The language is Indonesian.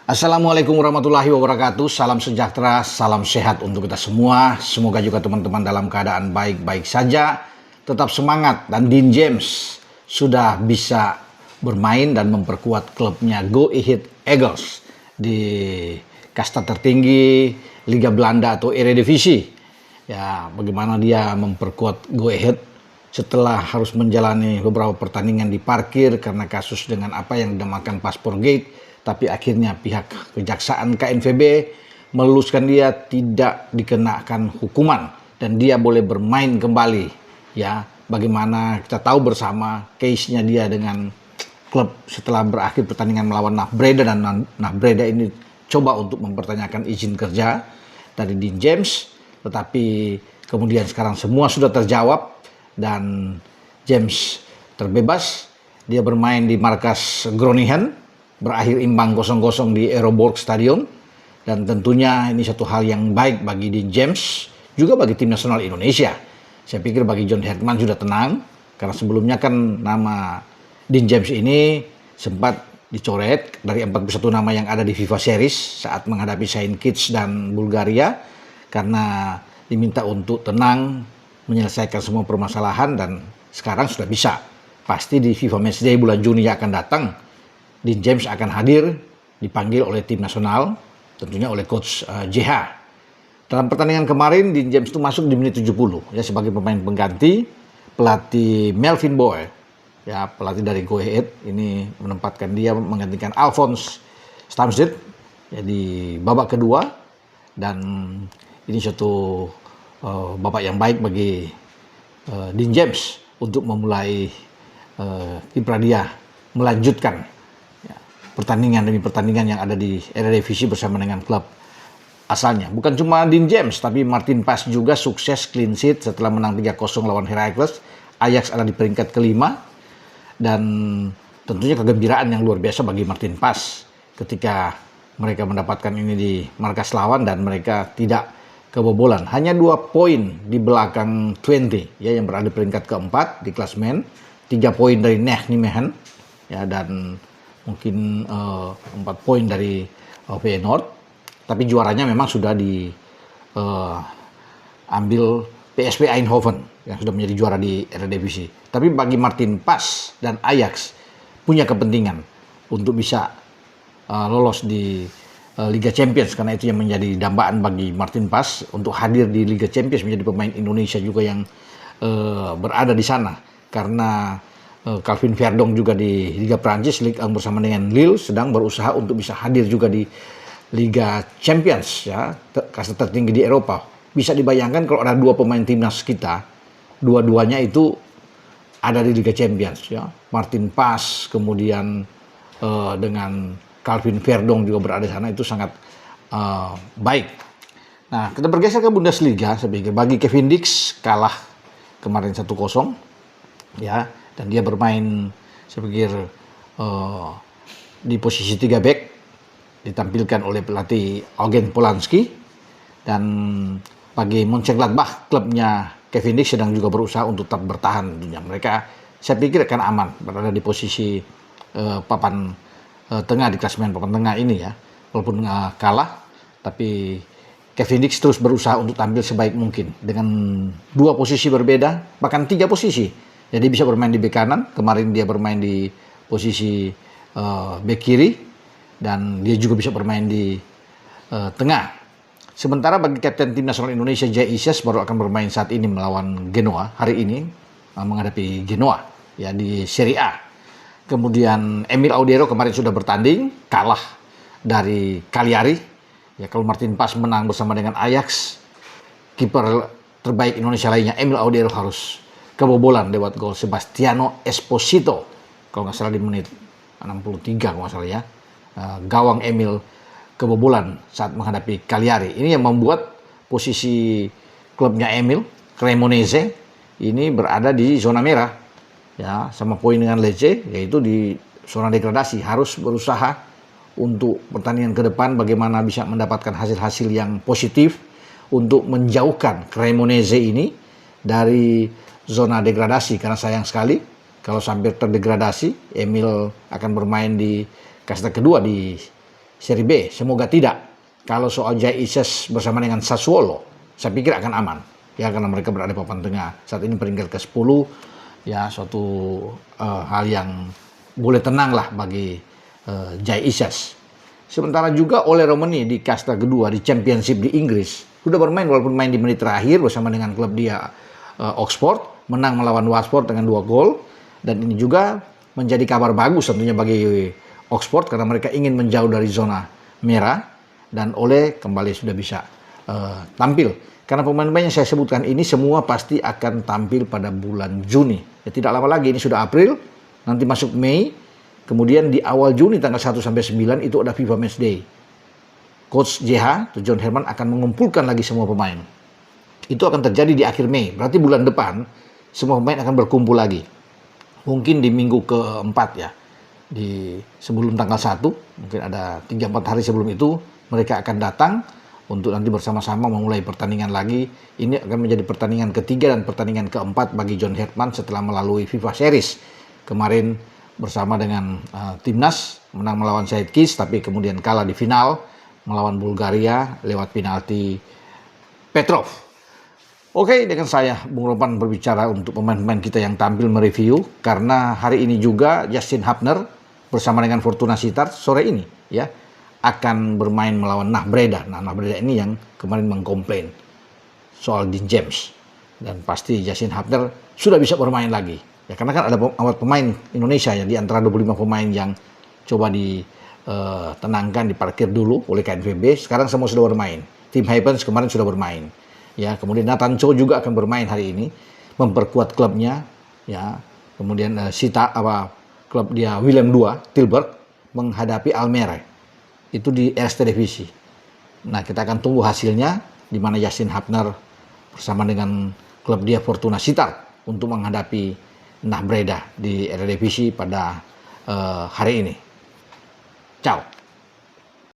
Assalamualaikum warahmatullahi wabarakatuh. Salam sejahtera, salam sehat untuk kita semua. Semoga juga teman-teman dalam keadaan baik-baik saja. Tetap semangat, dan Dean James sudah bisa bermain dan memperkuat klubnya Go Ahead Eagles di kasta tertinggi Liga Belanda atau Eredivisie. Ya, bagaimana dia memperkuat Go Ahead setelah harus menjalani beberapa pertandingan di parkir karena kasus dengan apa yang dinamakan paspor gate. Tapi akhirnya pihak kejaksaan KNVB meluluskan dia tidak dikenakan hukuman dan dia boleh bermain kembali. Ya, bagaimana kita tahu bersama case-nya dia dengan klub setelah berakhir pertandingan melawan Nah Breda, dan Nah Breda ini coba untuk mempertanyakan izin kerja dari Dean James, tetapi kemudian sekarang semua sudah terjawab dan James terbebas. Dia bermain di markas Groningen, berakhir imbang 0-0 di Euroborg Stadium, dan tentunya ini satu hal yang baik bagi Dean James, juga bagi tim nasional Indonesia. Saya pikir bagi John Herdman sudah tenang, karena sebelumnya kan nama Dean James ini sempat dicoret dari 41 nama yang ada di FIFA Series saat menghadapi Saint Kitts dan Bulgaria, karena diminta untuk tenang, menyelesaikan semua permasalahan, dan sekarang sudah bisa. Pasti di FIFA Matchday bulan Juni yang akan datang, Dean James akan hadir, dipanggil oleh tim nasional, tentunya oleh coach JH. Dalam pertandingan kemarin, Dean James itu masuk di menit 70 ya sebagai pemain pengganti. Pelatih Melvin Boy, ya pelatih dari Go Ahead, ini menempatkan dia menggantikan Alphonse Stamsted ya di babak kedua, dan ini suatu babak yang baik bagi Dean James untuk memulai kiprah dia melanjutkan pertandingan demi pertandingan yang ada di Eredivisie bersama dengan klub asalnya. Bukan cuma Dean James, tapi Martin Paes juga sukses clean sheet setelah menang 3-0 lawan Heracles. Ajax ada di peringkat kelima, dan tentunya kegembiraan yang luar biasa bagi Martin Paes ketika mereka mendapatkan ini di markas lawan dan mereka tidak kebobolan. Hanya 2 poin di belakang Twente ya yang berada di peringkat keempat di klasemen, 3 poin dari Nijmegen ya, dan mungkin 4 poin dari Feyenoord, tapi juaranya memang sudah diambil PSV Eindhoven yang sudah menjadi juara di Eredivisie. Tapi bagi Martin Paes dan Ajax punya kepentingan untuk bisa lolos di Liga Champions, karena itu yang menjadi dambaan bagi Martin Paes untuk hadir di Liga Champions, menjadi pemain Indonesia juga yang berada di sana, karena Calvin Verdong juga di Liga Prancis bersama dengan Lille sedang berusaha untuk bisa hadir juga di Liga Champions ya, kasta tertinggi di Eropa. Bisa dibayangkan kalau ada 2 pemain timnas kita, dua-duanya itu ada di Liga Champions ya. Martin Paes kemudian dengan Calvin Verdong juga berada di sana, itu sangat baik. Nah, kita bergeser ke Bundesliga. Saya pikir bagi Kevin Dix kalah kemarin 1-0 ya, dan dia bermain saya pikir di posisi 3 back, ditampilkan oleh pelatih Eugen Polanski. Dan bagi Mönchengladbach, klubnya Kevin Dix sedang juga berusaha untuk tetap bertahan tentunya. Mereka saya pikir akan aman berada di posisi papan tengah di klasemen papan tengah ini ya. Walaupun kalah, tapi Kevin Dix terus berusaha untuk tampil sebaik mungkin dengan 2 posisi berbeda, bahkan 3 posisi. Jadi bisa bermain di bek kanan, kemarin dia bermain di posisi bek kiri, dan dia juga bisa bermain di tengah. Sementara bagi kapten tim nasional Indonesia Jay Isyas baru akan bermain saat ini melawan Genoa hari ini, menghadapi Genoa ya di Serie A. Kemudian Emil Audero kemarin sudah bertanding, kalah dari Cagliari. Ya, kalau Martin Paes menang bersama dengan Ajax, kiper terbaik Indonesia lainnya Emil Audero harus kebobolan lewat gol Sebastiano Esposito kalau nggak salah di menit 63 kalau nggak salah ya. Gawang Emil kebobolan saat menghadapi Cagliari. Ini yang membuat posisi klubnya Emil, Cremonese, ini berada di zona merah ya, sama poin dengan Lecce, yaitu di zona degradasi. Harus berusaha untuk pertandingan ke depan bagaimana bisa mendapatkan hasil-hasil yang positif untuk menjauhkan Cremonese ini dari zona degradasi, karena sayang sekali kalau sampai terdegradasi, Emil akan bermain di kasta kedua di Serie B. Semoga tidak. Kalau soal Jai Ises bersama dengan Sassuolo, saya pikir akan aman. Ya, karena mereka berada di papan tengah. Saat ini peringkat ke-10, ya suatu hal yang boleh tenang lah bagi Jai Ises. Sementara juga Ole Romani di kasta kedua di Championship di Inggris sudah bermain walaupun main di menit terakhir bersama dengan klub dia Oxford, menang melawan Watford dengan 2 gol, dan ini juga menjadi kabar bagus tentunya bagi Oxford karena mereka ingin menjauh dari zona merah, dan Ole kembali sudah bisa tampil. Karena pemain-pemain yang saya sebutkan ini semua pasti akan tampil pada bulan Juni. Ya, tidak lama lagi, ini sudah April, nanti masuk Mei, kemudian di awal Juni tanggal 1 sampai 9 itu ada FIFA Match Day. Coach JH, John Herman akan mengumpulkan lagi semua pemain. Itu akan terjadi di akhir Mei, berarti bulan depan semua pemain akan berkumpul lagi. Mungkin di minggu keempat ya, di sebelum tanggal 1, mungkin ada 3-4 hari sebelum itu, mereka akan datang untuk nanti bersama-sama memulai pertandingan lagi. Ini akan menjadi pertandingan ketiga dan pertandingan keempat bagi John Herman setelah melalui FIFA Series. Kemarin bersama dengan timnas, menang melawan Said Kiss, tapi kemudian kalah di final melawan Bulgaria lewat penalti Petrov. Oke, dengan saya Bung Ropan berbicara untuk pemain-pemain kita yang tampil mereview, karena hari ini juga Justin Hapner bersama dengan Fortuna Sittard sore ini ya akan bermain melawan Nah Breda. Nah Breda ini yang kemarin mengkomplain soal Dean James, dan pasti Justin Hapner sudah bisa bermain lagi ya, karena kan ada pemain Indonesia ya di antara 25 pemain yang coba ditenangkan, diparkir dulu oleh KNVB, sekarang semua sudah bermain. Tim Havens kemarin sudah bermain ya, kemudian Nathan Cho juga akan bermain hari ini memperkuat klubnya ya. Kemudian klub dia Willem II Tilburg menghadapi Almere itu di Eerste Divisie. Nah, kita akan tunggu hasilnya di mana Justin Hapner bersama dengan klub dia Fortuna Sittard untuk menghadapi Nah Breda di Eredivisie pada hari ini. Ciao.